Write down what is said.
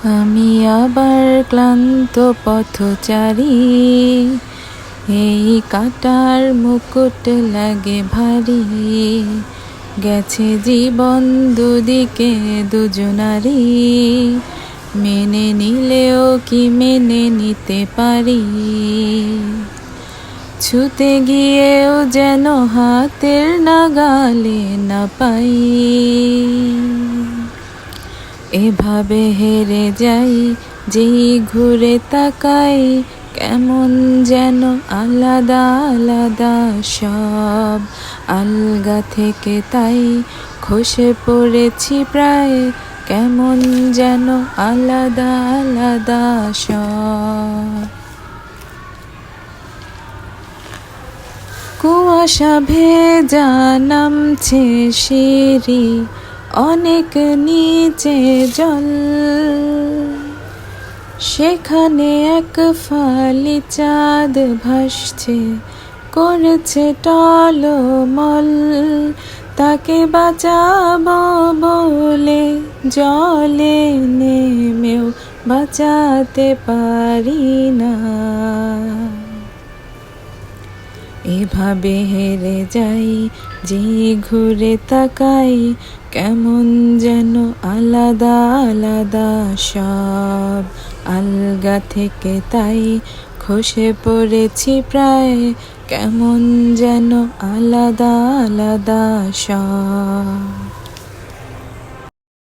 আমি আবার ক্লান্ত পথচারী, এই কাটার মুকুট লাগে ভারী। গেছে জীবন দুদিকে দুজনারি, মেনে নিলেও কি মেনে নিতে পারি। ছুতে গিয়েও যেন হাতের নাগালে না পাই। এভাবে হেরে যাই, যেই ঘুরে তাকাই, কেমন যেন আলাদা আলাদা সব। আলগা থেকে তাই খসে পড়েছি প্রায়, কেমন যেন আলাদা আলাদা সব। কুয়াশা ভেজা নামছে সিঁড়ি, অনেক নিচে জল। সেখানে এক ফালি চাঁদ ভাসছে, করেছে টলমল। তাকে বাঁচাবো বলে জলে নেমেও বাঁচাতে পারি না। এভাবে হেরে যাই, যে ঘুরে তাকাই, কেমন যেন আলাদা আলাদা সব। আলগা থেকে তাই খসে পড়েছি প্রায়, কেমন যেন আলাদা আলাদা সব।